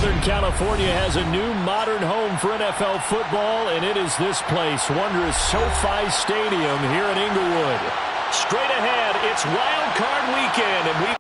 Southern California has a new modern home for NFL football, and it is this place, wondrous SoFi Stadium here in Inglewood. Straight ahead, it's Wildcard weekend, and we...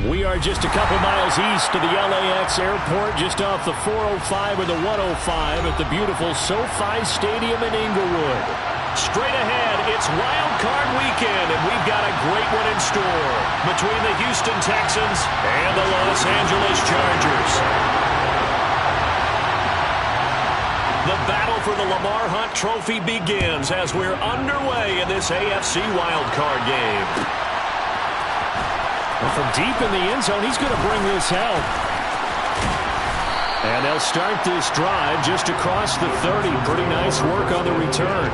We are just a couple miles east of the LAX airport, just off the 405 or the 105 at the beautiful SoFi Stadium in Inglewood. Straight ahead, it's Wildcard weekend, and we've got a great one in store between the Houston Texans and the Los Angeles Chargers. The battle for the Lamar Hunt Trophy begins as we're underway in this AFC Wildcard game. From deep in the end zone, he's going to bring this out. And they'll start this drive just across the 30. Pretty nice work on the return.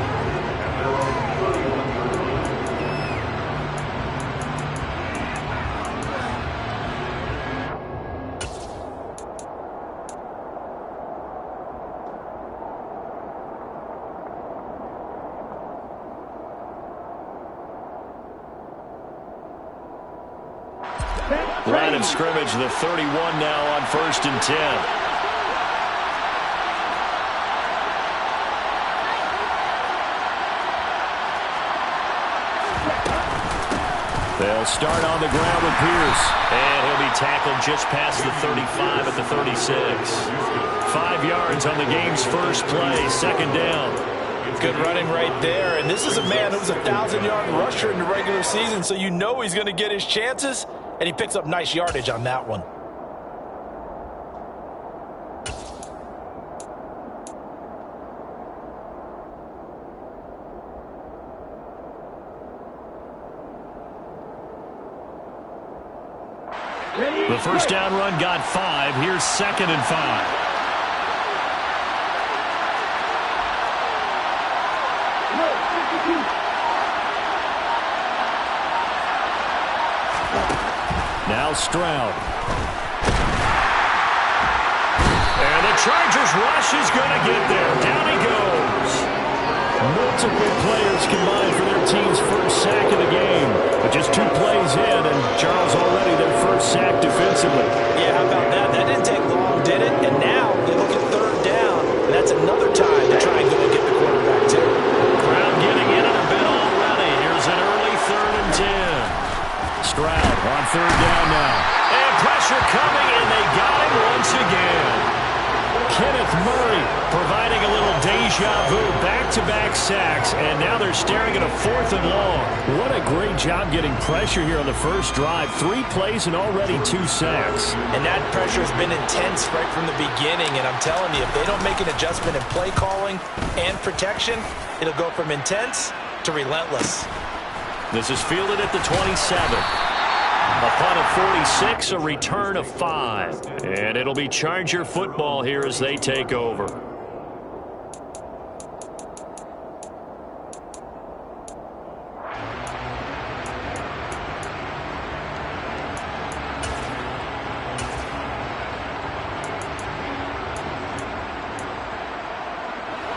Line of scrimmage, the 31 now on 1st and 10. They'll start on the ground with Pierce. And he'll be tackled just past the 35 at the 36. 5 yards on the game's first play, 2nd down. Good running right there. And this is a man who was a 1,000-yard rusher in the regular season, so you know he's going to get his chances. And he picks up nice yardage on that one. The first down run got 5. Here's 2nd and 5. Now Stroud. And the Chargers rush is going to get there. Down he goes. Multiple players combined for their team's first sack of the game. But just 2 plays in, and Charles already their first sack defensively. Yeah, how about that? That didn't take long, did it? And now they look at 3rd down, and that's another time to try and go and get the quarterback too. Crowd getting in a bit already. Here's an early 3rd and 10. Stroud on 3rd down now. And pressure coming, and they got him once again. Kenneth Murray providing a little deja vu, back-to-back sacks, and now they're staring at a 4th and long. What a great job getting pressure here on the first drive. 3 plays and already 2 sacks. And that pressure has been intense right from the beginning, and I'm telling you, if they don't make an adjustment in play calling and protection, it'll go from intense to relentless. This is fielded at the 27. A punt of 46, a return of 5. And it'll be Charger football here as they take over.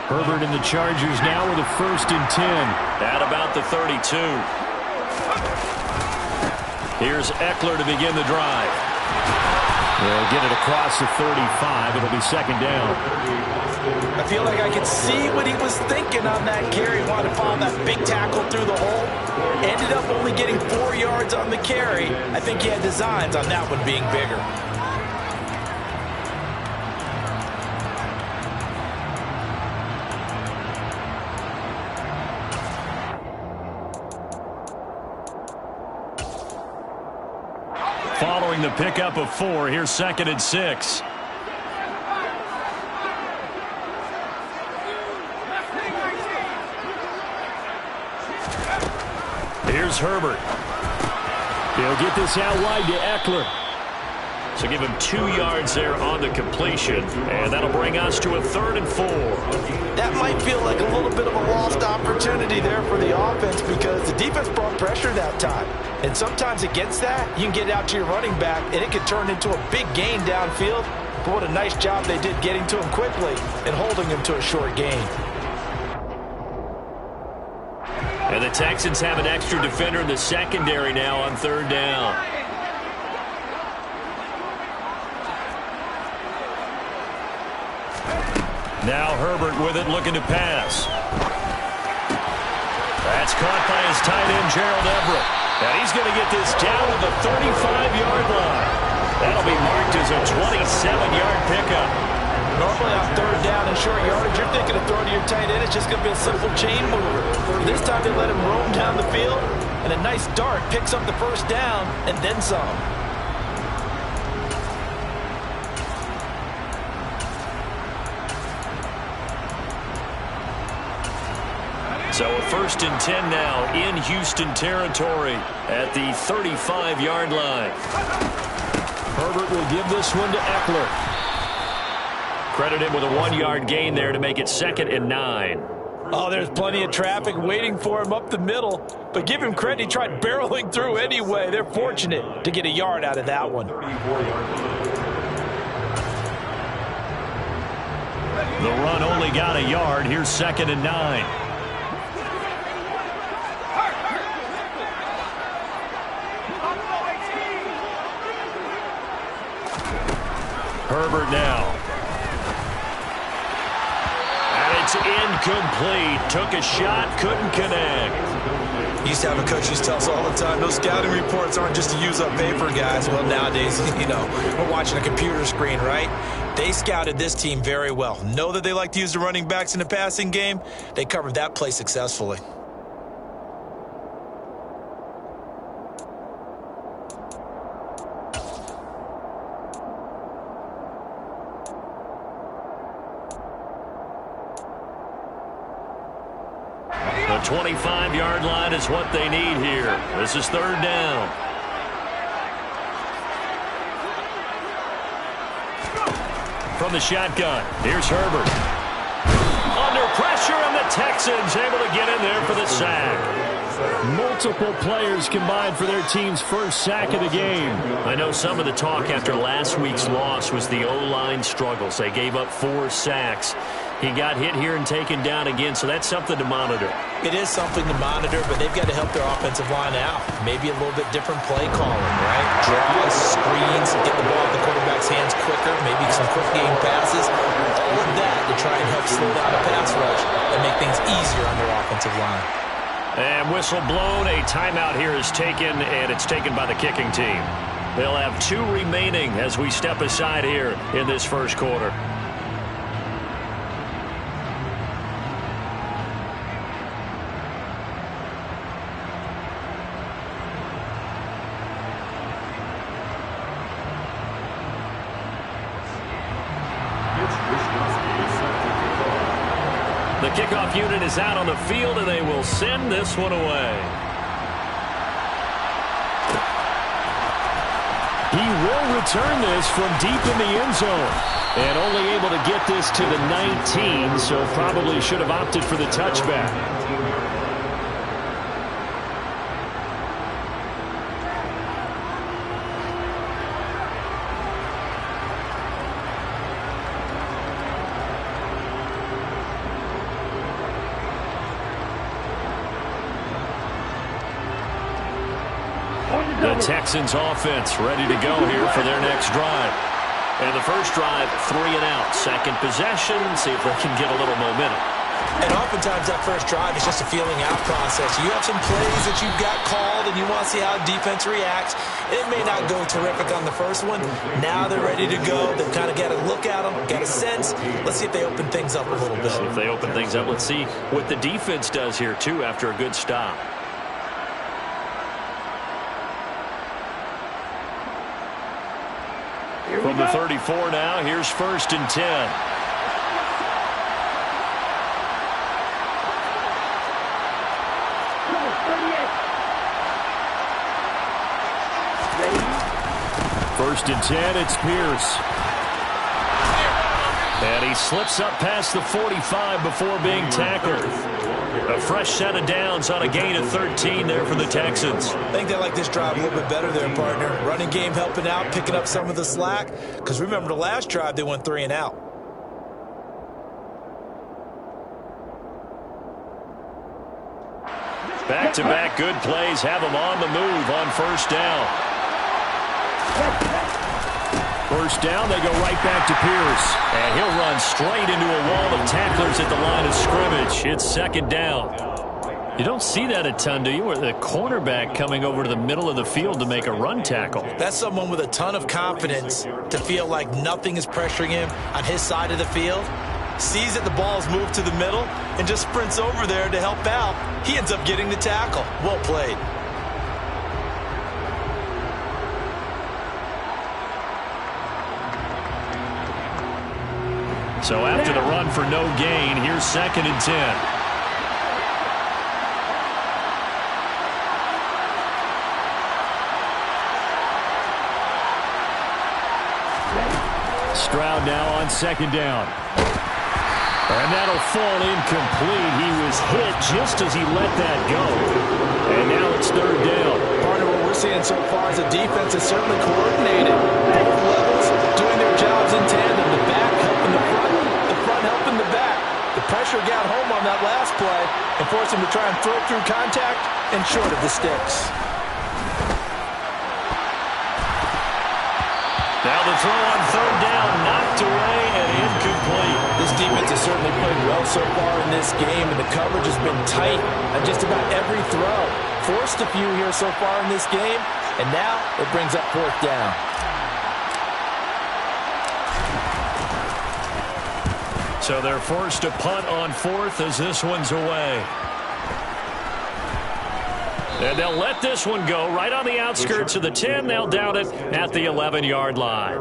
Herbert and the Chargers now with a 1st and 10. At about the 32. Here's Eckler to begin the drive. They'll get it across the 35. It'll be 2nd down. I feel like I could see what he was thinking on that carry. He wanted to follow that big tackle through the hole. Ended up only getting 4 yards on the carry. I think he had designs on that one being bigger. following the pickup of 4. Here's 2nd and 6. Here's Herbert. He'll get this out wide to Eckler. So give him 2 yards there on the completion, and that'll bring us to a 3rd and 4. That might feel like a little bit of a lost opportunity there for the offense because the defense brought pressure that time. And sometimes against that, you can get out to your running back, and it can turn into a big gain downfield. But what a nice job they did getting to him quickly and holding him to a short gain. And the Texans have an extra defender in the secondary now on 3rd down. Now Herbert with it, looking to pass. That's caught by his tight end, Gerald Everett. And he's going to get this down to the 35-yard line. That'll be marked as a 27-yard pickup. Normally on 3rd down and short yardage, you're thinking of throwing to your tight end. It's just going to be a simple chain mover. This time they let him roam down the field, and a nice dart picks up the 1st down and then some. So a 1st and 10 now in Houston territory at the 35-yard line. Herbert will give this one to Eckler. Credit him with a 1-yard gain there to make it 2nd and 9. Oh, there's plenty of traffic waiting for him up the middle. But give him credit, he tried barreling through anyway. They're fortunate to get a yard out of that one. The run only got a yard. Here's 2nd and 9. Herbert now. And it's incomplete. Took a shot, couldn't connect. Used to have a coach who used to tell us all the time, those scouting reports aren't just to use up paper, guys. Well, nowadays, we're watching a computer screen, right? They scouted this team very well. Know that they like to use the running backs in the passing game. They covered that play successfully. The 25-yard line is what they need here. This is 3rd down. From the shotgun, here's Herbert. Under pressure, and the Texans able to get in there for the sack. Multiple players combined for their team's 1st sack of the game. I know some of the talk after last week's loss was the O-line struggles. They gave up 4 sacks. He got hit here and taken down again, so that's something to monitor. It is something to monitor, but they've got to help their offensive line out. Maybe a little bit different play calling, right? Draws, screens, get the ball in the quarterback's hands quicker, maybe some quick game passes. All of that to try and help slow down the pass rush and make things easier on their offensive line. And whistle blown. A timeout here is taken, and it's taken by the kicking team. They'll have 2 remaining as we step aside here in this 1st quarter. The kickoff unit is out on the field, and they will send this one away. He will return this from deep in the end zone. And only able to get this to the 19, so probably should have opted for the touchback. The Texans offense ready to go here for their next drive. And the first drive, 3 and out. 2nd possession, see if they can get a little momentum. And oftentimes that first drive is just a feeling out process. You have some plays that you've got called and you want to see how defense reacts. It may not go terrific on the first one. Now they're ready to go. They've kind of got to look at them, got a sense. Let's see if they open things up a little bit. See if they open things up. Let's see what the defense does here, too, after a good stop. from the 34 now. Here's 1st and 10. First and 10, it's Pierce. And he slips up past the 45 before being tackled. A fresh set of downs on a gain of 13 there for the Texans. I think they like this drive a little bit better there, partner. Running game helping out, picking up some of the slack. Because remember, the last drive, they went 3 and out. Back-to-back good plays have him on the move on 1st down. 1st down, they go right back to Pierce. And he'll run straight into a wall of tacklers at the line of scrimmage. It's 2nd down. You don't see that a ton, do you? Where the cornerback coming over to the middle of the field to make a run tackle. That's someone with a ton of confidence to feel like nothing is pressuring him on his side of the field. Sees that the ball's moved to the middle and just sprints over there to help out. He ends up getting the tackle. Well played. So after the run for no gain, here's 2nd and 10. Stroud now on 2nd down. And that'll fall incomplete. He was hit just as he let that go. And now it's 3rd down. Part of what we're seeing so far is the defense is certainly coordinated. Both levels doing their jobs in tandem. The back helping the front helping the back. The pressure got home on that last play and forced him to try and throw through contact and short of the sticks. Now the throw on 3rd down, knocked away and incomplete. This defense has certainly played well so far in this game, and the coverage has been tight on just about every throw. Forced a few here so far in this game, and now it brings up 4th down. So they're forced to punt on 4th as this one's away. And they'll let this one go right on the outskirts of the 10. They'll down it at the 11-yard line.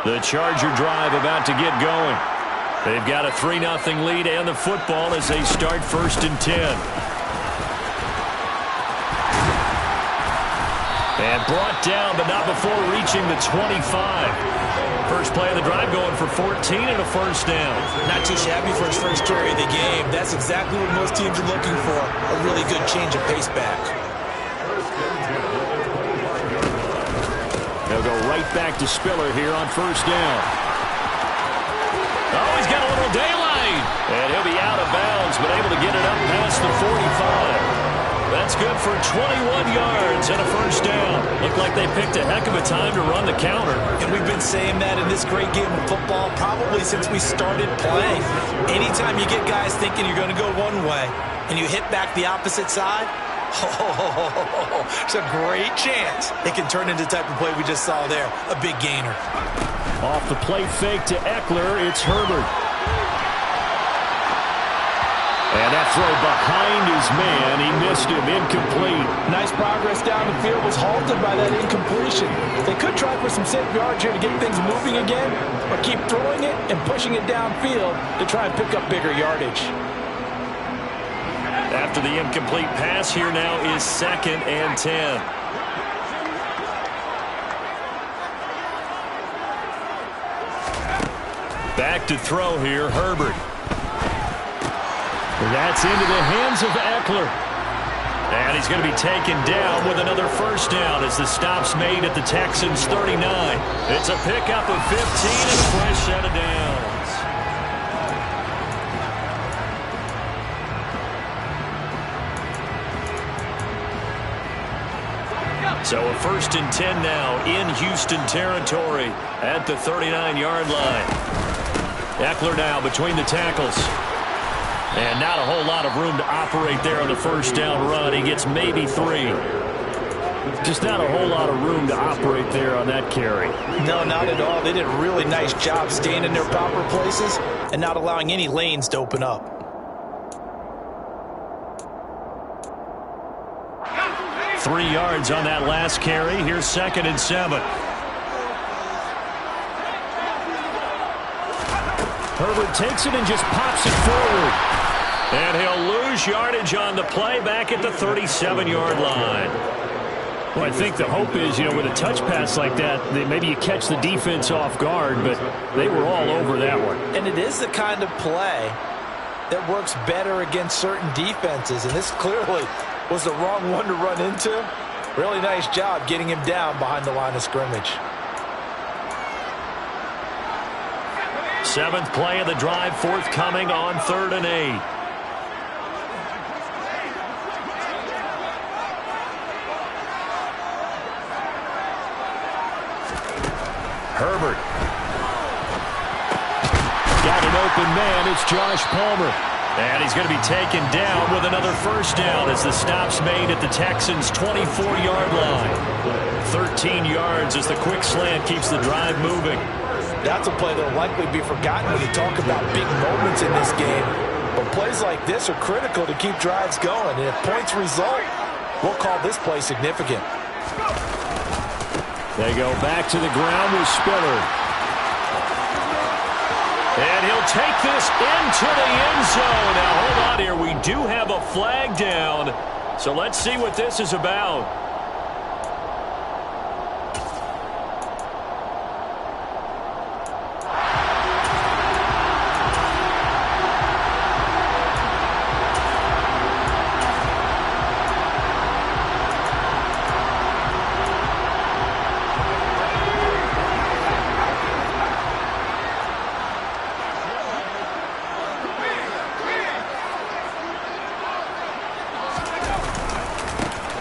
The Charger drive about to get going. They've got a 3-0 lead and the football as they start 1st and 10. And brought down, but not before reaching the 25. First play of the drive going for 14 and a 1st down. Not too shabby for his first carry of the game. That's exactly what most teams are looking for. A really good change of pace back. They'll go right back to Spiller here on 1st down. Oh, he's got a little daylight. And he'll be out of bounds, but able to get it up past the 45. That's good for 21 yards and a 1st down. Looked like they picked a heck of a time to run the counter. And we've been saying that in this great game of football probably since we started playing. Anytime you get guys thinking you're going to go one way and you hit back the opposite side, it's a great chance it can turn into the type of play we just saw there, a big gainer. Off the play fake to Eckler, it's Herbert. And that throw behind his man, he missed him, incomplete. Nice progress down the field, was halted by that incompletion. They could try for some safe yards here to get things moving again, or keep throwing it and pushing it downfield to try and pick up bigger yardage. After the incomplete pass, here now is 2nd and 10. Back to throw here, Herbert. That's into the hands of Eckler. And he's going to be taken down with another 1st down as the stop's made at the Texans' 39. It's a pickup of 15 and a fresh set of downs. So a 1st and 10 now in Houston territory at the 39-yard line. Eckler now between the tackles. And not a whole lot of room to operate there on the first down run. He gets maybe 3. Just not a whole lot of room to operate there on that carry. No, not at all. They did a really nice job staying in their proper places and not allowing any lanes to open up. Three yards on that last carry. Here's 2nd and 7. Herbert takes it and just pops it forward. And he'll lose yardage on the play back at the 37-yard line. Well, I think the hope is, with a touch pass like that, maybe you catch the defense off guard, but they were all over that one. And it is the kind of play that works better against certain defenses, and this clearly was the wrong one to run into. Really nice job getting him down behind the line of scrimmage. 7th play of the drive forthcoming on 3rd and 8. Herbert. Got an open man. It's Josh Palmer. And he's going to be taken down with another first down as the stop's made at the Texans' 24-yard line. 13 yards as the quick slant keeps the drive moving. That's a play that will likely be forgotten when you talk about big moments in this game. But plays like this are critical to keep drives going. And if points result, we'll call this play significant. They go back to the ground with Spiller. And he'll take this into the end zone. Now, hold on here. We do have a flag down. So let's see what this is about.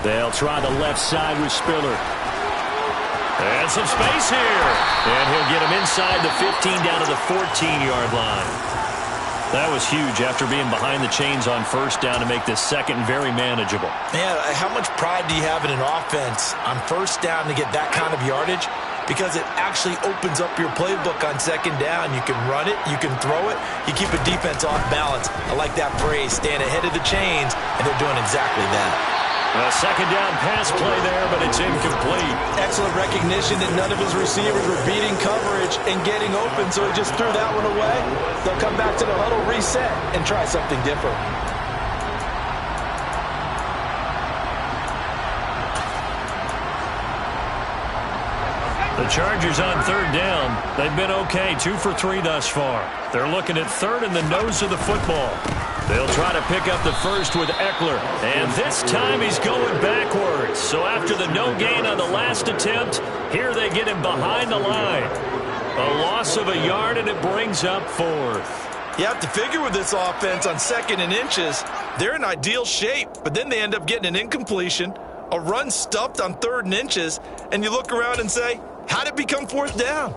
They'll try the left side with Spiller. And some space here. And he'll get him inside the 15 down to the 14-yard line. That was huge after being behind the chains on first down to make this second very manageable. Man, how much pride do you have in an offense on first down to get that kind of yardage? Because it actually opens up your playbook on second down. You can run it, you can throw it, you keep a defense off balance. I like that phrase, staying ahead of the chains, and they're doing exactly that. A second down pass play there, but it's incomplete. Excellent recognition that none of his receivers were beating coverage and getting open, so he just threw that one away. They'll come back to the huddle, reset, and try something different. The Chargers on third down. They've been okay, 2 for 3 thus far. They're looking at third in the nose of the football. They'll try to pick up the first with Eckler. And this time he's going backwards. So after the no gain on the last attempt, here they get him behind the line. A loss of a yard, and it brings up 4th. You have to figure with this offense on 2nd and inches, they're in ideal shape, but then they end up getting an incompletion, a run stuffed on 3rd and inches, and you look around and say, how did it become 4th down?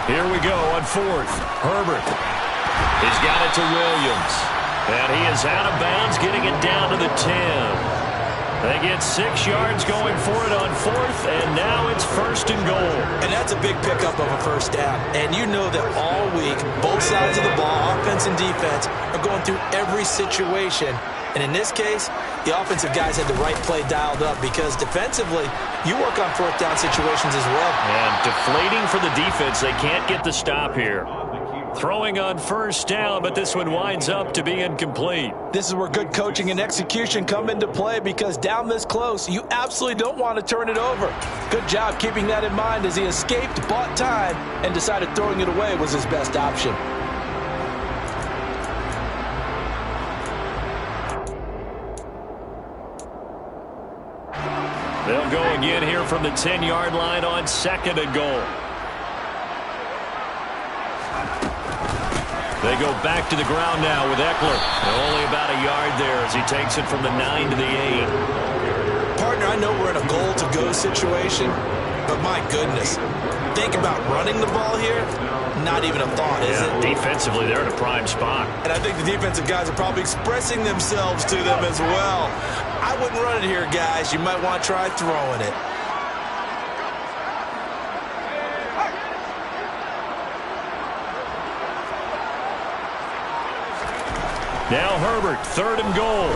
Here we go on 4th. Herbert. He's got it to Williams. And he is out of bounds, getting it down to the 10. They get 6 yards going for it on 4th, and now it's 1st and goal. And that's a big pickup of a first down. And you know that all week, both sides of the ball, offense and defense, are going through every situation. And in this case, the offensive guys had the right play dialed up because defensively, you work on 4th down situations as well. And deflating for the defense. They can't get the stop here. Throwing on first down, but this one winds up to be incomplete. This is where good coaching and execution come into play because down this close, you absolutely don't want to turn it over. Good job keeping that in mind as he escaped, bought time, and decided throwing it away was his best option. They'll go again here from the 10-yard line on 2nd and goal. They go back to the ground now with Eckler. Only about a yard there as he takes it from the 9 to the 8. Partner, I know we're in a goal-to-go situation, but my goodness, think about running the ball here. Not even a thought, is it? Defensively, they're in a prime spot. And I think the defensive guys are probably expressing themselves to them as well. I wouldn't run it here, guys. You might want to try throwing it. Now Herbert, 3rd and goal.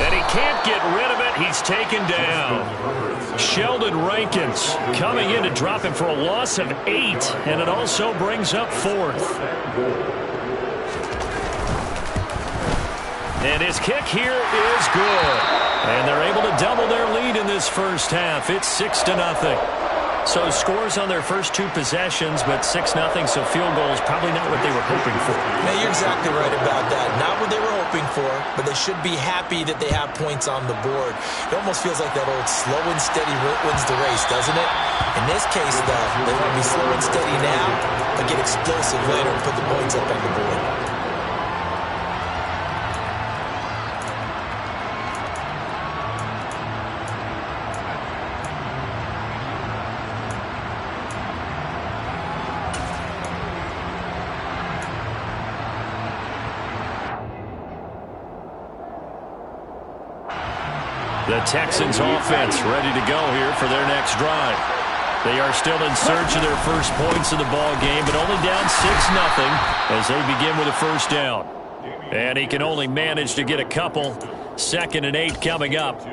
And he can't get rid of it. He's taken down. Sheldon Rankins coming in to drop him for a loss of 8. And it also brings up 4th. And his kick here is good. And they're able to double their lead in this first half. It's 6-0. So scores on their first 2 possessions, but 6-0, so field goal is probably not what they were hoping for. Yeah, you're exactly right about that. Not what they were hoping for, but they should be happy that they have points on the board. It almost feels like that old slow and steady wins the race, doesn't it? In this case, though, they want to be slow and steady now, but get explosive later and put the points up on the board. The Texans offense ready to go here for their next drive. They are still in search of their first points of the ball game, but only down 6-0 as they begin with a first down. And he can only manage to get a couple. 2nd and 8 coming up.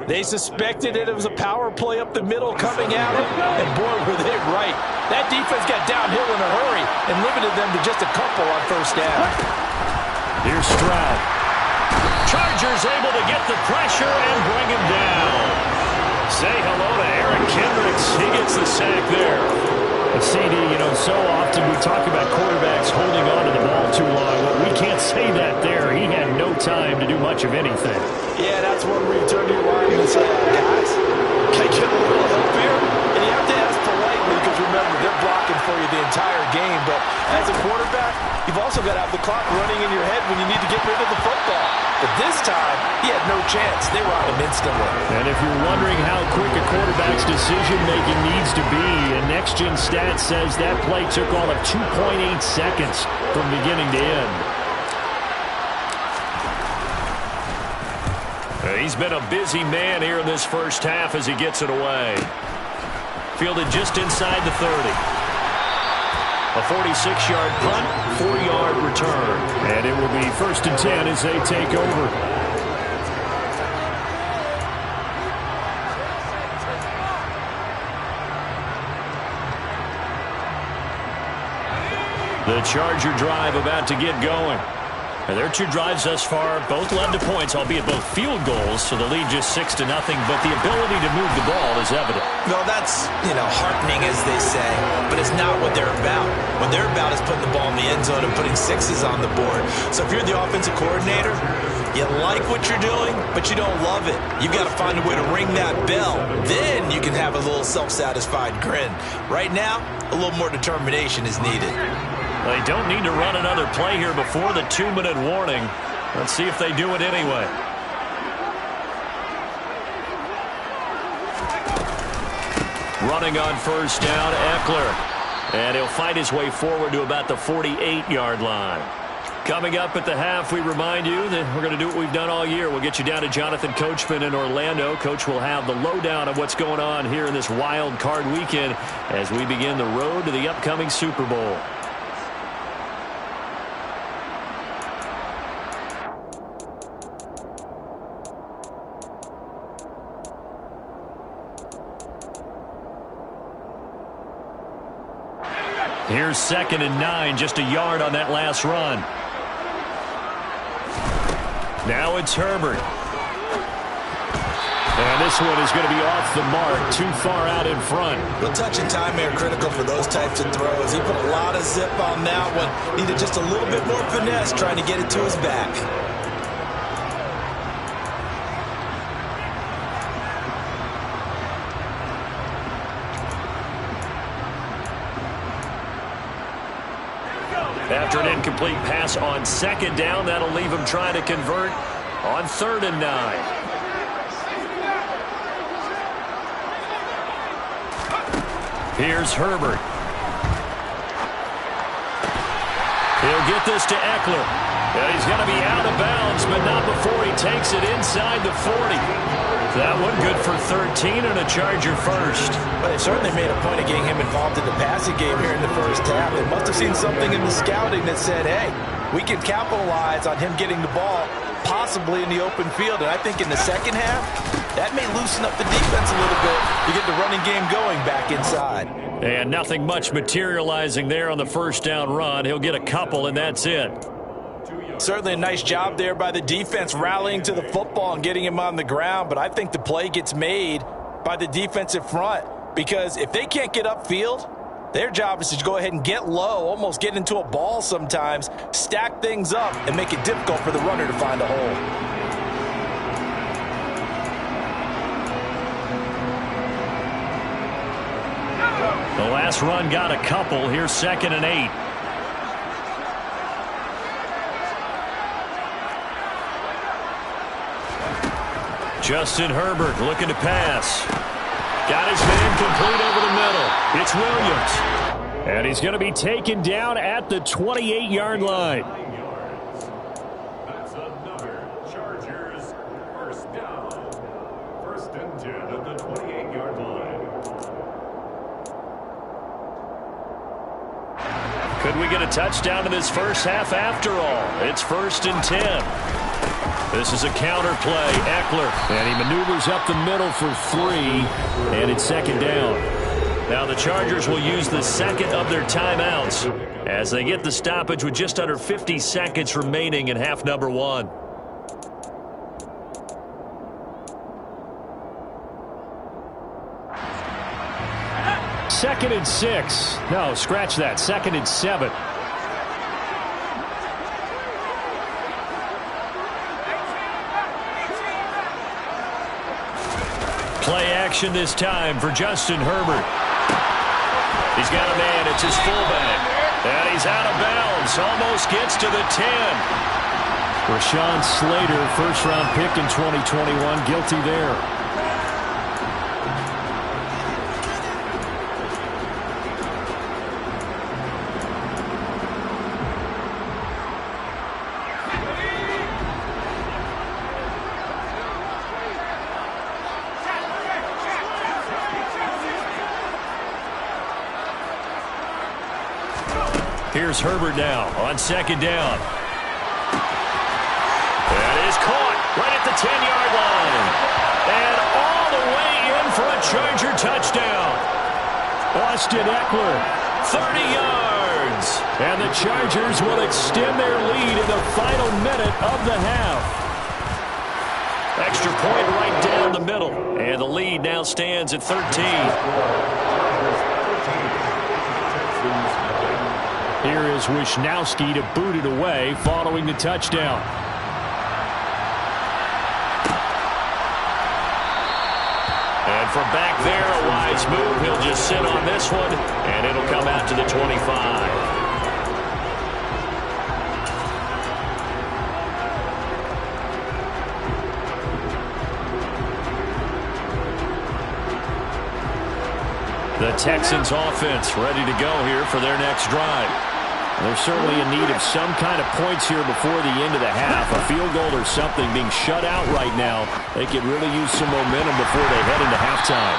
They suspected it was a power play up the middle coming at him, and boy, were they right. That defense got downhill in a hurry and limited them to just a couple on first down. Here's Stroud. Chargers able to get the pressure and bring him down. Say hello to Eric Kendricks. He gets the sack there. CD, so often we talk about quarterbacks holding on to the ball too long. Well, we can't say that there. He had no time to do much of anything. Yeah, that's one where you turn to your line and say, guys, can I get a little help here? And you have to ask politely because, remember, they're blocking for you the entire game. But as a quarterback, you've also got to have the clock running in your head when you need to get rid of the football. But this time, he had no chance. They were on him instantly. And if you're wondering how quick a quarterback's decision-making needs to be, a next-gen stat says that play took all of 2.8 seconds from beginning to end. He's been a busy man here in this first half as he gets it away. Fielded just inside the 30. A 46-yard punt, 4-yard return. And it will be 1st and 10 as they take over. The Charger drive about to get going. And their 2 drives thus far both led to points, albeit both field goals, so the lead just 6-0, but the ability to move the ball is evident. Well, that's, heartening, as they say, but it's not what they're about. What they're about is putting the ball in the end zone and putting 6s on the board. So if you're the offensive coordinator, you like what you're doing, but you don't love it. You've got to find a way to ring that bell. Then you can have a little self-satisfied grin. Right now, a little more determination is needed. They don't need to run another play here before the 2-minute warning. Let's see if they do it anyway. Running on first down, Eckler. And he'll fight his way forward to about the 48-yard line. Coming up at the half, we remind you that we're going to do what we've done all year. We'll get you down to Jonathan Coachman in Orlando. Coach will have the lowdown of what's going on here in this wild card weekend as we begin the road to the upcoming Super Bowl. Here's 2nd and 9, just a yard on that last run. Now it's Herbert. And this one is going to be off the mark, too far out in front. Well, touch and time are critical for those types of throws. He put a lot of zip on that one. Needed just a little bit more finesse trying to get it to his back. After an incomplete pass on second down, that'll leave him trying to convert on 3rd and 9. Here's Herbert. He'll get this to Eckler. And he's going to be out of bounds, but not before he takes it inside the 40. That one good for 13 and a Charger first. But they certainly made a point of getting him involved in the passing game here in the first half. They must have seen something in the scouting that said, hey, we can capitalize on him getting the ball possibly in the open field. And I think in the second half, that may loosen up the defense a little bit to get the running game going back inside. And nothing much materializing there on the first down run. He'll get a couple, and that's it. Certainly a nice job there by the defense rallying to the football and getting him on the ground. But I think the play gets made by the defensive front, because if they can't get upfield, their job is to go ahead and get low, almost get into a ball sometimes, stack things up, and make it difficult for the runner to find a hole. The last run got a couple. Here's 2nd and 8. Justin Herbert looking to pass. Got his man complete over the middle. It's Williams. And he's going to be taken down at the 28-yard line. That's another Chargers first down. 1st and 10 at the 28-yard line. Could we get a touchdown in this first half after all? It's 1st and 10. This is a counter play. Eckler. And he maneuvers up the middle for 3. And it's 2nd down. Now the Chargers will use the second of their timeouts as they get the stoppage with just under 50 seconds remaining in half number 1. Second and 6. No, scratch that. 2nd and 7. Play action this time for Justin Herbert. He's got a man. It's his fullback. And he's out of bounds. Almost gets to the 10. Rashawn Slater, first-round pick in 2021, guilty there. Here's Herbert now on 2nd down. That is caught right at the 10-yard line. And all the way in for a Charger touchdown. Austin Eckler, 30 yards. And the Chargers will extend their lead in the final minute of the half. Extra point right down the middle. And the lead now stands at 13. Here is Wisnowski to boot it away following the touchdown. And from back there, a wise move. He'll just sit on this one, and it'll come out to the 25. The Texans offense ready to go here for their next drive. They're certainly in need of some kind of points here before the end of the half. A field goal or something, being shut out right now. They could really use some momentum before they head into halftime.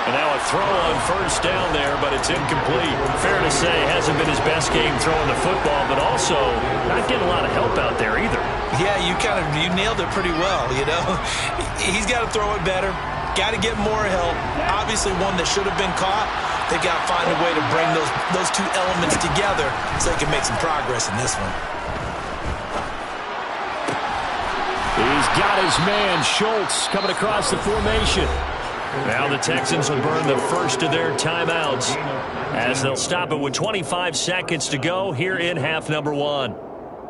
And now a throw on 1st down there, but it's incomplete. Fair to say, hasn't been his best game throwing the football, but also not getting a lot of help out there either. Yeah, you nailed it pretty well, you know. He's got to throw it better. Got to get more help. Obviously one that should have been caught. They've got to find a way to bring those two elements together so they can make some progress in this one. He's got his man, Schultz, coming across the formation. Now the Texans will burn the first of their timeouts as they'll stop it with 25 seconds to go here in half number 1.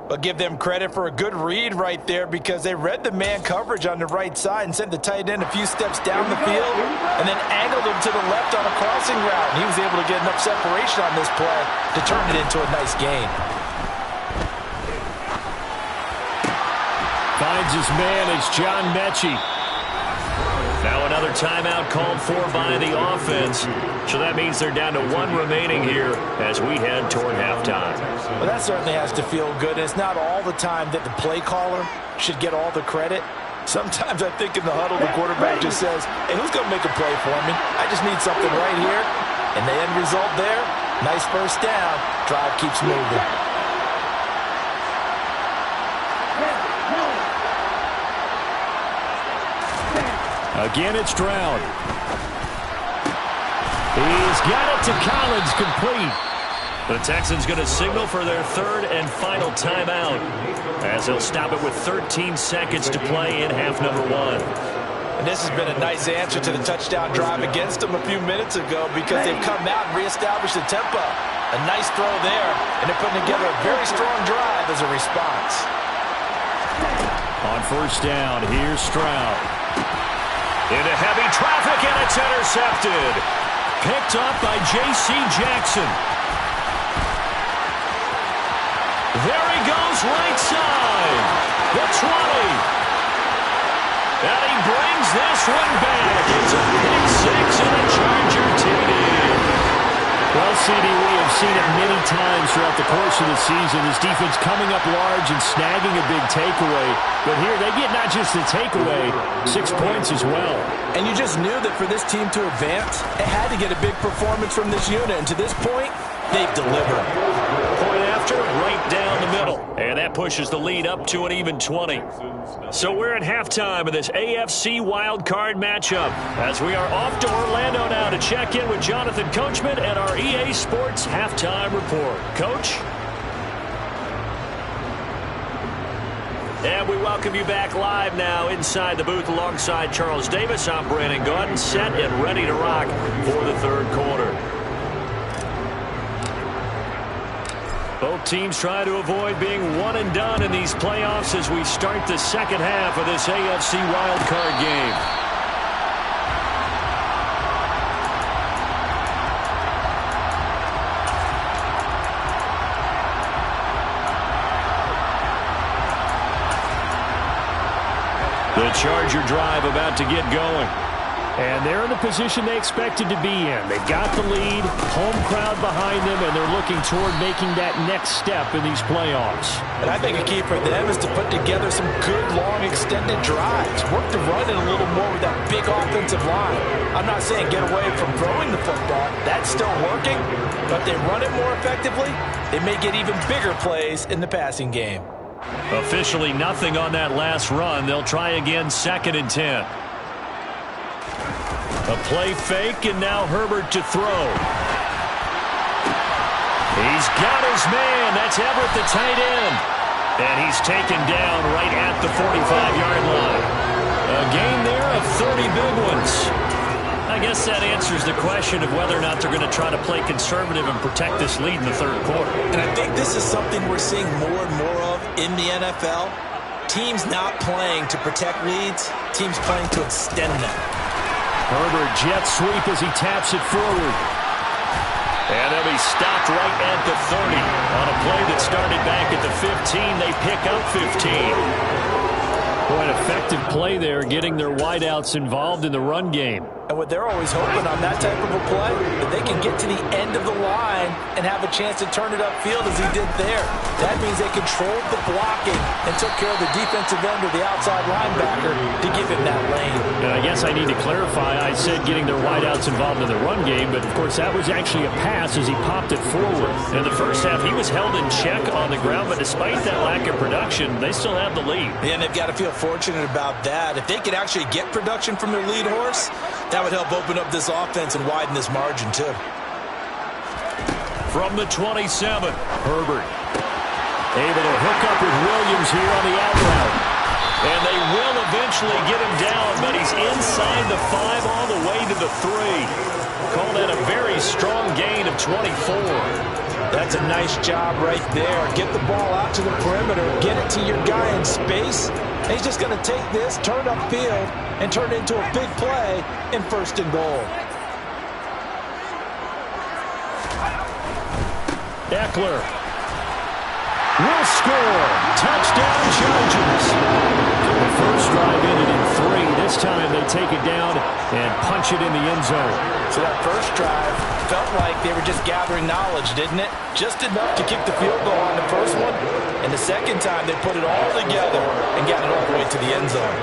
But give them credit for a good read right there, because they read the man coverage on the right side and sent the tight end a few steps down the field and then angled him to the left on a crossing route. And he was able to get enough separation on this play to turn it into a nice gain. Finds his man. It's John Mechie. Now another timeout called for by the offense. So that means they're down to 1 remaining here as we head toward halftime. Well, that certainly has to feel good. It's not all the time that the play caller should get all the credit. Sometimes I think in the huddle, the quarterback just says, hey, who's going to make a play for me? I just need something right here. And the end result there, nice first down. Drive keeps moving. Again, it's Stroud. He's got it to Collins, complete. The Texans going to signal for their 3rd and final timeout as they'll stop it with 13 seconds to play in half number 1. And this has been a nice answer to the touchdown drive against them a few minutes ago because they've come out and reestablished the tempo. A nice throw there, and they're putting together a very strong drive as a response. On first down, here's Stroud. Into heavy traffic, and it's intercepted. Picked up by J.C. Jackson. There he goes, right side. The 20. And he brings this one back. It's a pick 6 and a Charger TD. Well, CD, we have seen it many times throughout the course of the season. This defense coming up large and snagging a big takeaway. But here they get not just the takeaway, 6 points as well. And you just knew that for this team to advance, it had to get a big performance from this unit. And to this point, they've delivered. Point after, right down the middle. And that pushes the lead up to an even 20. So we're at halftime of this AFC Wildcard matchup as we are off to Orlando now to check in with Jonathan Coachman and our EA Sports Halftime Report. Coach? And we welcome you back live now inside the booth alongside Charles Davis. I'm Brandon Gaudin, set and ready to rock for the 3rd quarter. Both teams try to avoid being one and done in these playoffs as we start the second half of this AFC wildcard game. The Charger drive about to get going. And they're in the position they expected to be in. They've got the lead, home crowd behind them, and they're looking toward making that next step in these playoffs. And I think a key for them is to put together some good, long, extended drives. Work the run in a little more with that big offensive line. I'm not saying get away from throwing the football. That's still working. But they run it more effectively, they may get even bigger plays in the passing game. Officially nothing on that last run. They'll try again, 2nd and 10. A play fake, and now Herbert to throw. He's got his man. That's Everett, the tight end. And he's taken down right at the 45-yard line. A gain there of 30 big ones. I guess that answers the question of whether or not they're going to try to play conservative and protect this lead in the 3rd quarter. And I think this is something we're seeing more and more of in the NFL. Teams not playing to protect leads, teams playing to extend them. Herbert jet sweep as he taps it forward. And they'll be stopped right at the 30. On a play that started back at the 15, they pick up 15. Boy, an effective play there, getting their wideouts involved in the run game. And what they're always hoping on that type of a play, that they can get to the end of the line and have a chance to turn it upfield as he did there. That means they controlled the blocking and took care of the defensive end or the outside linebacker to give him that lane. And I guess I need to clarify, I said getting their wideouts involved in the run game, but of course that was actually a pass as he popped it forward. In the first half, he was held in check on the ground, but despite that lack of production, they still have the lead. Yeah, and they've got to feel fortunate about that. If they could actually get production from their lead horse, that would help open up this offense and widen this margin, too. From the 27, Herbert able to hook up with Williams here on the out route. And they will eventually get him down, but he's inside the 5 all the way to the 3. Call that a very strong gain of 24. That's a nice job right there. Get the ball out to the perimeter, get it to your guy in space. And he's just going to take this, turn upfield, and turn it into a big play in 1st and goal. Eckler. will score. Touchdown, Chargers. The first drive ended in 3. This time they take it down and punch it in the end zone. So that first drive felt like they were just gathering knowledge, didn't it? Just enough to kick the field goal on the first one. And the second time they put it all together and got it all the way to the end zone.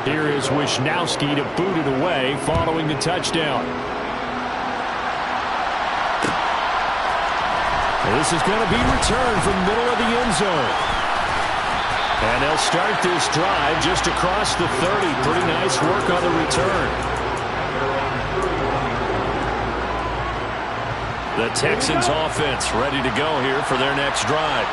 Here is Wisnowski to boot it away following the touchdown. This is going to be returned from the middle of the end zone. And they'll start this drive just across the 30. Pretty nice work on the return. The Texans offense ready to go here for their next drive.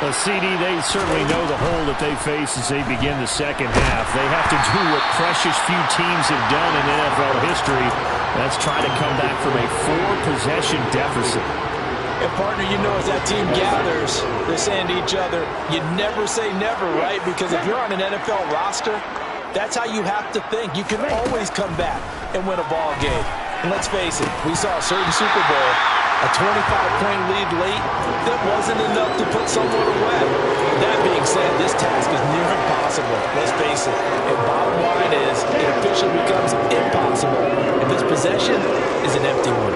Well, CD, they certainly know the hole that they face as they begin the second half. They have to do what precious few teams have done in NFL history. That's try to come back from a 4-possession deficit. And, partner, you know, as that team gathers, they're saying to each other, you never say never, right? Because if you're on an NFL roster, that's how you have to think. You can always come back and win a ball game. And let's face it, we saw a certain Super Bowl, a 25-point lead late, that wasn't enough to put someone away. That being said, this task is near impossible. Let's face it. And bottom line is, it officially becomes impossible if this possession is an empty one.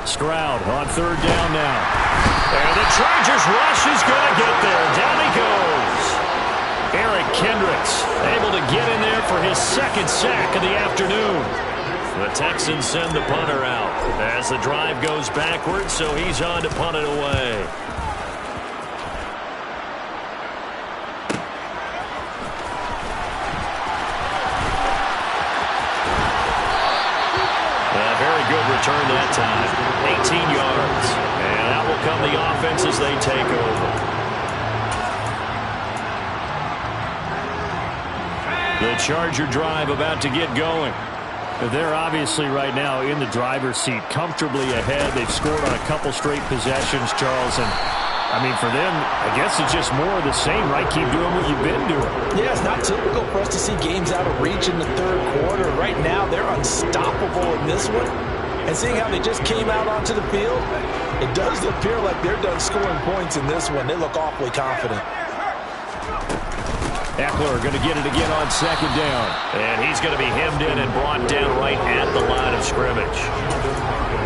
Stroud on third down now. And the Chargers rush is going to get there. Down he goes. Eric Kendricks able to get in there for his second sack of the afternoon. The Texans send the punter out as the drive goes backwards, so he's on to punt it away. Good return that time. 18 yards. And out will come the offense as they take over. The Charger drive about to get going. They're obviously right now in the driver's seat, comfortably ahead. They've scored on a couple straight possessions, Charles. And, I mean, for them, I guess it's just more of the same, right? Keep doing what you've been doing. Yeah, it's not typical for us to see games out of reach in the third quarter. Right now, they're unstoppable in this one. And seeing how they just came out onto the field, it does appear like they're done scoring points in this one. They look awfully confident. Eckler going to get it again on second down. And he's going to be hemmed in and brought down right at the line of scrimmage.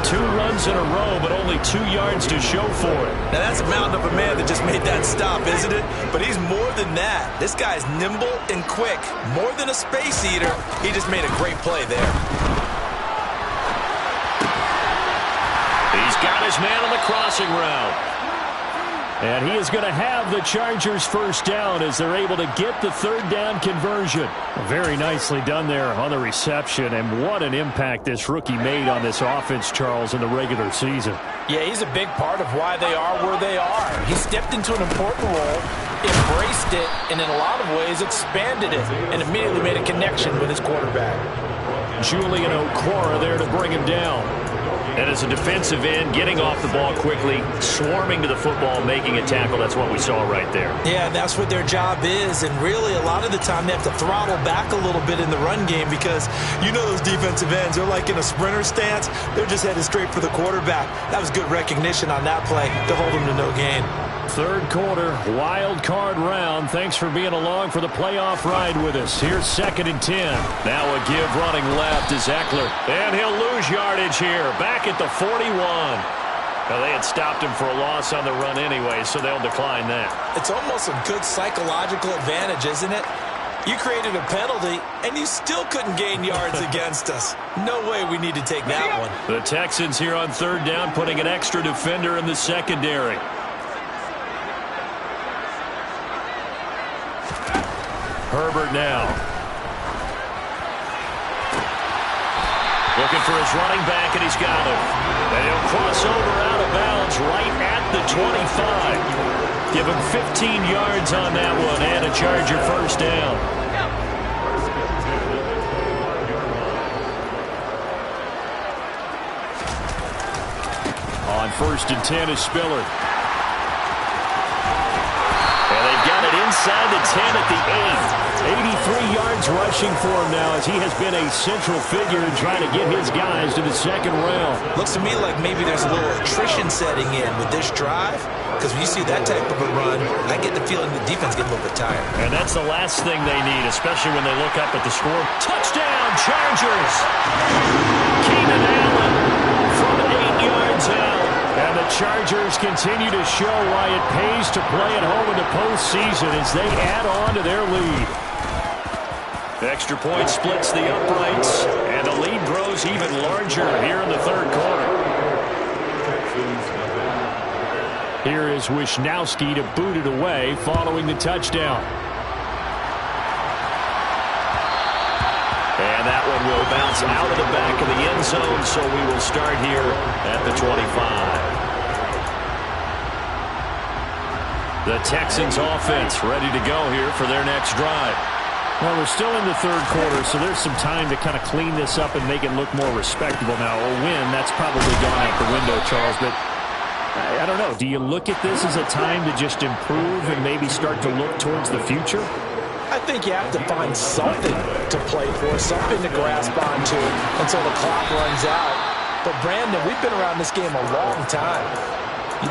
2 runs in a row, but only 2 yards to show for it. Now that's a mountain of a man that just made that stop, isn't it? But he's more than that. This guy's nimble and quick. More than a space eater. He just made a great play there. He's got his man on the crossing route. And he is going to have the Chargers first down as they're able to get the third down conversion. Very nicely done there on the reception. And what an impact this rookie made on this offense, Charles, in the regular season. Yeah, he's a big part of why they are where they are. He stepped into an important role, embraced it, and in a lot of ways expanded it, and immediately made a connection with his quarterback. Julian Okwara there to bring him down. And as a defensive end, getting off the ball quickly, swarming to the football, making a tackle, that's what we saw right there. Yeah, that's what their job is. And really, a lot of the time, they have to throttle back a little bit in the run game because you know those defensive ends, they're like in a sprinter stance. They're just headed straight for the quarterback. That was good recognition on that play to hold him to no gain. Third quarter, wild card round. Thanks for being along for the playoff ride with us. Here's 2nd and 10. Now a give running left is Eckler. And he'll lose yardage here. Back at the 41. Now, they had stopped him for a loss on the run anyway, so they'll decline that. It's almost a good psychological advantage, isn't it? You created a penalty, and you still couldn't gain yards against us. No way we need to take that one. The Texans here on third down, putting an extra defender in the secondary. Herbert now. Looking for his running back, and he's got him. And he'll cross over out of bounds right at the 25. Give him 15 yards on that one and a Charger first down. On 1st and 10 is Spiller. And they've got it inside the 10 at the 8. 83 yards rushing for him now as he has been a central figure in trying to get his guys to the second round. Looks to me like maybe there's a little attrition setting in with this drive, because when you see that type of a run, I get the feeling the defense gets a little bit tired. And that's the last thing they need, especially when they look up at the score. Touchdown, Chargers! Keenan Allen from 8 yards out. And the Chargers continue to show why it pays to play at home in the postseason as they add on to their lead. Extra point splits the uprights, and the lead grows even larger here in the third quarter. Here is Wisnowski to boot it away following the touchdown. And that one will bounce out of the back of the end zone, so we will start here at the 25. The Texans offense ready to go here for their next drive. Well, we're still in the third quarter, so there's some time to kind of clean this up and make it look more respectable now. A win, that's probably gone out the window, Charles, but I don't know. Do you look at this as a time to just improve and maybe start to look towards the future? I think you have to find something to play for, something to grasp onto until the clock runs out. But, Brandon, we've been around this game a long time.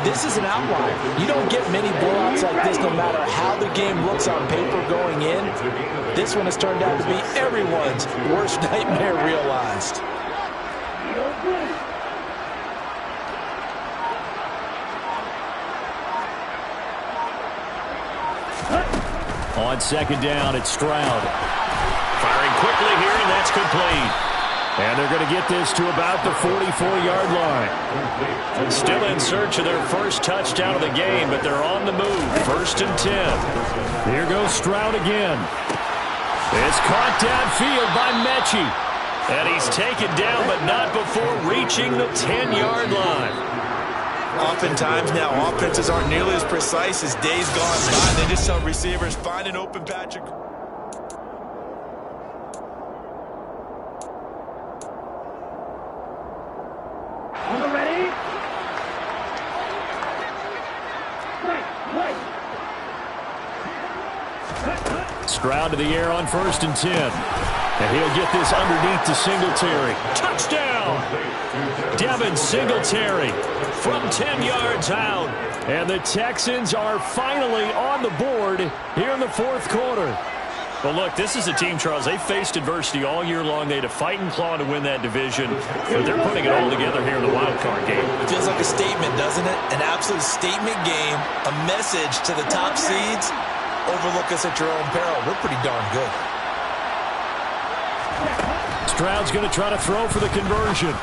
This is an outlier. You don't get many blowouts like this no matter how the game looks on paper going in. This one has turned out to be everyone's worst nightmare realized. On second down, it's Stroud. Firing quickly here, and that's complete. And they're going to get this to about the 44-yard line. Still in search of their first touchdown of the game, but they're on the move. 1st and 10. Here goes Stroud again. It's caught downfield by Mechie. And he's taken down, but not before reaching the 10-yard line. Oftentimes now, offenses aren't nearly as precise as days gone by. They just tell receivers, find an open patch. Stroud to the air on 1st and 10. And he'll get this underneath to Singletary. Touchdown! Devin Singletary from 10 yards out. And the Texans are finally on the board here in the fourth quarter. Well, look, this is a team, Charles. They faced adversity all year long. They had to fight and claw to win that division. But they're putting it all together here in the Wildcard game. It feels like a statement, doesn't it? An absolute statement game. A message to the top seeds. Overlook us at your own peril. We're pretty darn good. Stroud's going to try to throw for the conversion.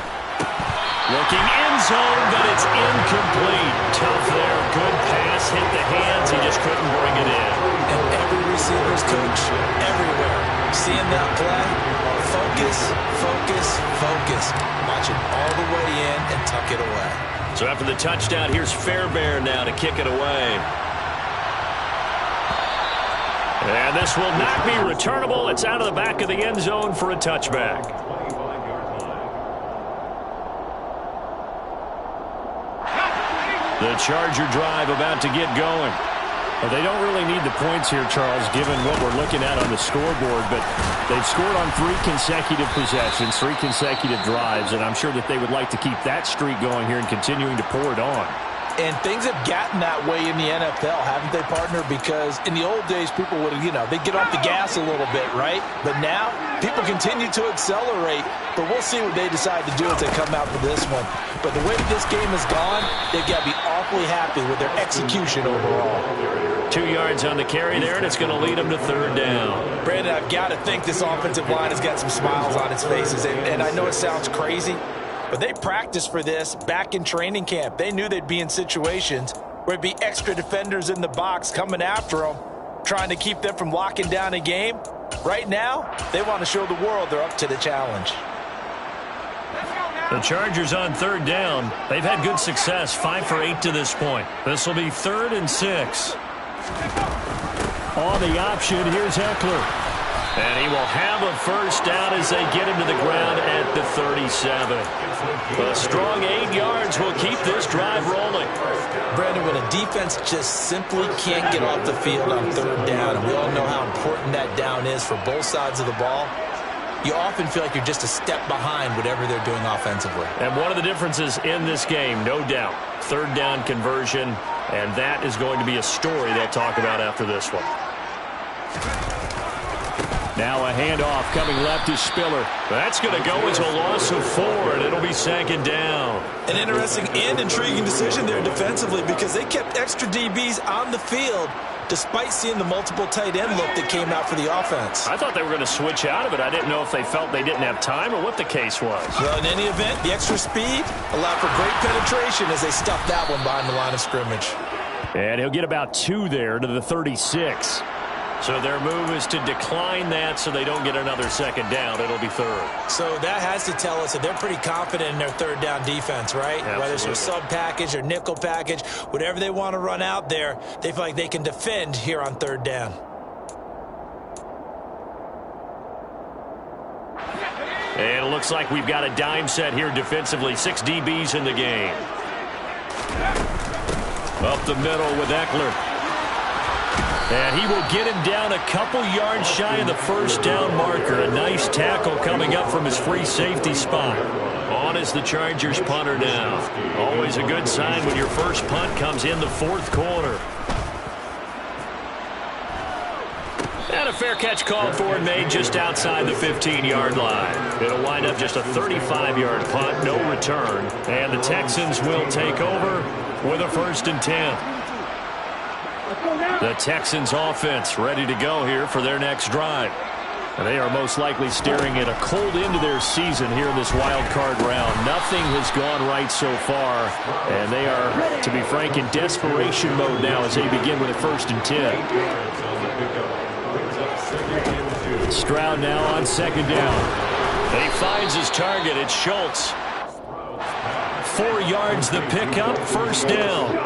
Looking end zone, but it's incomplete. Tough there. Good pass. Hit the hands. He just couldn't bring it in. And every receiver's coach everywhere. Seeing that play, focus, focus, focus. Watch it all the way in and tuck it away. So after the touchdown, here's Fairbairn now to kick it away. And this will not be returnable. It's out of the back of the end zone for a touchback. The Charger drive about to get going. Well, they don't really need the points here, Charles, given what we're looking at on the scoreboard, but they've scored on 3 consecutive possessions, 3 consecutive drives, and I'm sure that they would like to keep that streak going here and continuing to pour it on. And things have gotten that way in the NFL, haven't they, partner? Because in the old days, people would, they'd get off the gas a little bit, right? But now, people continue to accelerate. But we'll see what they decide to do as they come out for this one. But the way this game has gone, they've got to be awfully happy with their execution overall. 2 yards on the carry there, and it's going to lead them to 3rd down. Brandon, I've got to think this offensive line has got some smiles on its faces. And I know it sounds crazy, but they practiced for this back in training camp. They knew they'd be in situations where it'd be extra defenders in the box coming after them, trying to keep them from locking down a game. Right now, they want to show the world they're up to the challenge. The Chargers on 3rd down. They've had good success, 5 for 8 to this point. This will be 3rd and 6. On the option, here's Eckler. And he will have a first down as they get him to the ground at the 37. A strong 8 yards will keep this drive rolling. Brandon, when a defense just simply can't get off the field on third down, and we all know how important that down is for both sides of the ball. You often feel like you're just a step behind whatever they're doing offensively. And one of the differences in this game, no doubt, third down conversion, and that is going to be a story they'll talk about after this one. Now a handoff coming left to Spiller. That's going to go as a loss of 4, and it'll be second down. An interesting and intriguing decision there defensively because they kept extra DBs on the field despite seeing the multiple tight end look that came out for the offense. I thought they were going to switch out of it. I didn't know if they felt they didn't have time or what the case was. Well, in any event, the extra speed allowed for great penetration as they stuffed that one behind the line of scrimmage. And he'll get about 2 there to the 36. So their move is to decline that so they don't get another second down. It'll be third. So that has to tell us that they're pretty confident in their third down defense, right? Absolutely. Whether it's a sub package or nickel package, whatever they want to run out there, they feel like they can defend here on third down. And it looks like we've got a dime set here defensively. 6 DBs in the game. Up the middle with Eckler. And he will get him down a couple yards shy of the first down marker. A nice tackle coming up from his free safety spot. On is the Chargers punter now. Always a good sign when your first punt comes in the fourth quarter. And a fair catch called for and made just outside the 15-yard line. It'll wind up just a 35-yard punt, no return. And the Texans will take over with a 1st and 10. The Texans offense ready to go here for their next drive. And they are most likely staring at a cold end to their season here in this wild card round. Nothing has gone right so far. And they are, to be frank, in desperation mode now as they begin with a 1st and 10. Stroud now on 2nd down. And he finds his target. It's Schultz. 4 yards the pickup, 1st down.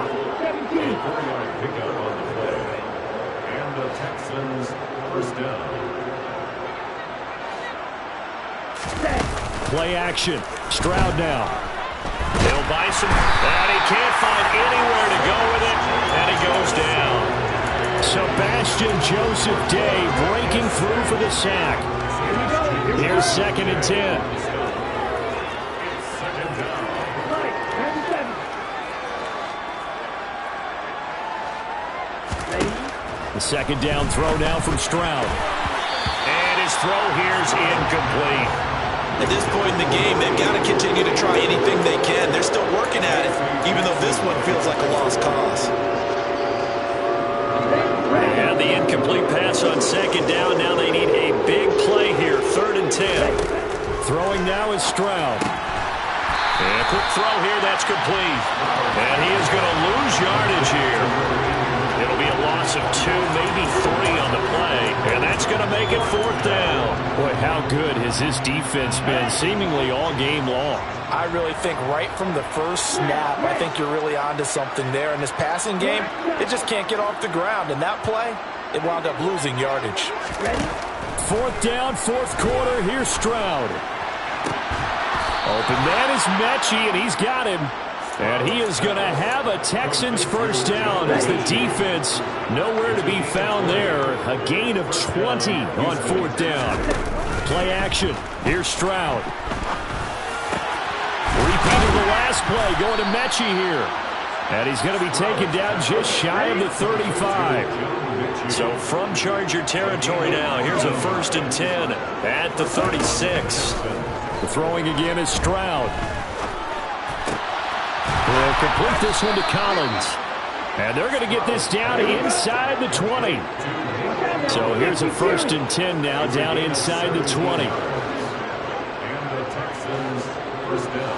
Texans, 1st down. Play action. Stroud now. He'll buy some. And he can't find anywhere to go with it. And he goes down. Sebastian Joseph Day breaking through for the sack. Here's 2nd and 10. The 2nd down throw now from Stroud. And his throw here's incomplete. At this point in the game, they've got to continue to try anything they can. They're still working at it, even though this one feels like a lost cause. And the incomplete pass on 2nd down. Now they need a big play here, 3rd and 10. Throwing now is Stroud. And a quick throw here, that's complete. And he is going to lose yardage here. It'll be a loss of 2, maybe 3 on the play. And that's going to make it 4th down. Boy, how good has his defense been seemingly all game long? I really think right from the first snap, I think you're really onto something there. In this passing game, it just can't get off the ground. And that play, it wound up losing yardage. 4th down, 4th quarter. Here's Stroud. Open man is Mechie, and he's got him. And he is going to have a Texans 1st down as the defense nowhere to be found there. A gain of 20 on 4th down. Play action. Here's Stroud. Repeating the last play, going to Mechie here. And he's going to be taken down just shy of the 35. So from Charger territory now, here's a 1st and 10 at the 36. The throwing again is Stroud. They'll complete this one to Collins. And they're going to get this down inside the 20. So here's a 1st and 10 now down inside the 20. And the Texans, 1st down.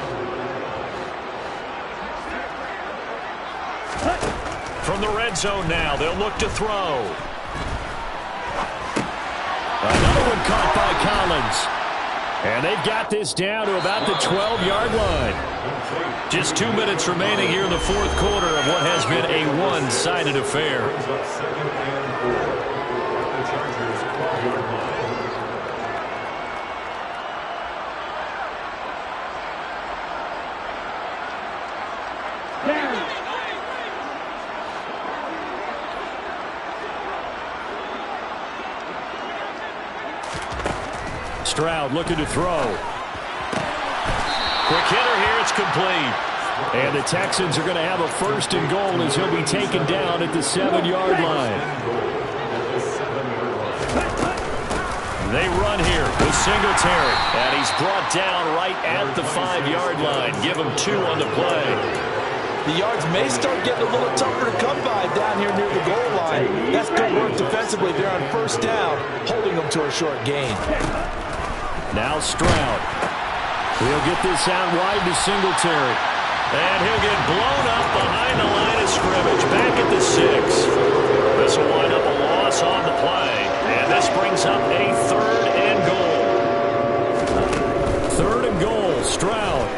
From the red zone now, they'll look to throw. Another one caught by Collins. And they've got this down to about the 12-yard line. Just 2 minutes remaining here in the 4th quarter of what has been a one-sided affair. 2nd and 4. The Chargers, 12-yard line. Stroud looking to throw. Quick hitter here. It's complete. And the Texans are going to have a 1st and goal as he'll be taken down at the 7-yard line. They run here with Singletary. And he's brought down right at the 5-yard line. Give him 2 on the play. The yards may start getting a little tougher to come by down here near the goal line. That's good work defensively there on 1st down, holding them to a short gain. Now Stroud. He'll get this out wide to Singletary. And he'll get blown up behind the line of scrimmage, back at the 6. This will wind up a loss on the play. And this brings up a 3rd and goal. 3rd and goal, Stroud.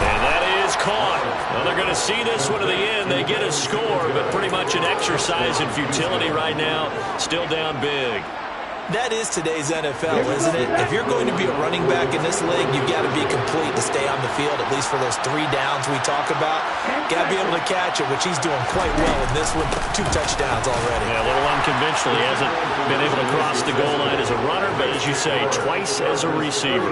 And that is caught. Well, they're going to see this one to the end. They get a score, but pretty much an exercise in futility right now. Still down big. That is today's NFL, isn't it? If you're going to be a running back in this league, you've got to be complete to stay on the field, at least for those 3 downs we talk about. Got to be able to catch it, which he's doing quite well in this one. 2 touchdowns already. Yeah, a little unconventional. He hasn't been able to cross the goal line as a runner, but as you say, twice as a receiver.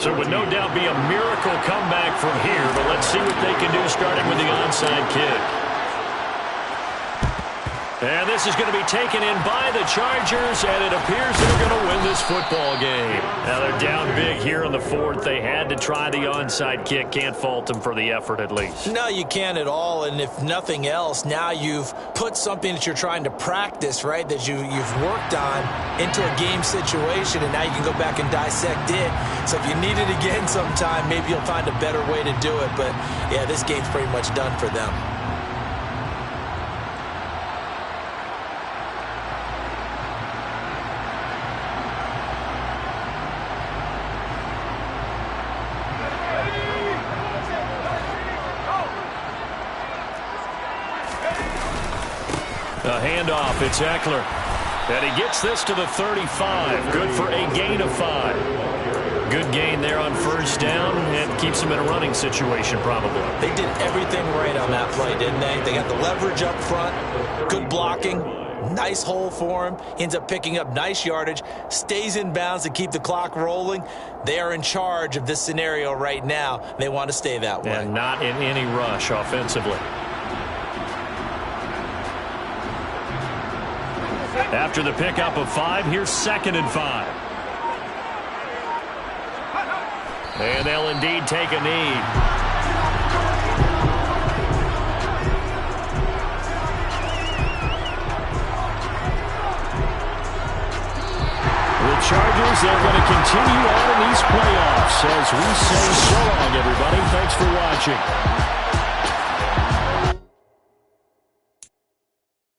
So it would no doubt be a miracle comeback from here, but let's see what they can do starting with the onside kick. And this is going to be taken in by the Chargers, and it appears they're going to win this football game. Now they're down big here in the 4th. They had to try the onside kick. Can't fault them for the effort at least. No, you can't at all, and if nothing else, now you've put something that you're trying to practice, right, that you've worked on into a game situation, and now you can go back and dissect it. So if you need it again sometime, maybe you'll find a better way to do it. But, yeah, this game's pretty much done for them. A handoff, it's Eckler. And he gets this to the 35. Good for a gain of 5. Good gain there on 1st down and keeps him in a running situation probably. They did everything right on that play, didn't they? They got the leverage up front, good blocking, nice hole for him. He ends up picking up nice yardage, stays in bounds to keep the clock rolling. They are in charge of this scenario right now. They want to stay that way. And not in any rush offensively. After the pickup of 5, here's 2nd and 5. And they'll indeed take a knee. The Chargers, they're going to continue on in these playoffs as we say so long, everybody. Thanks for watching.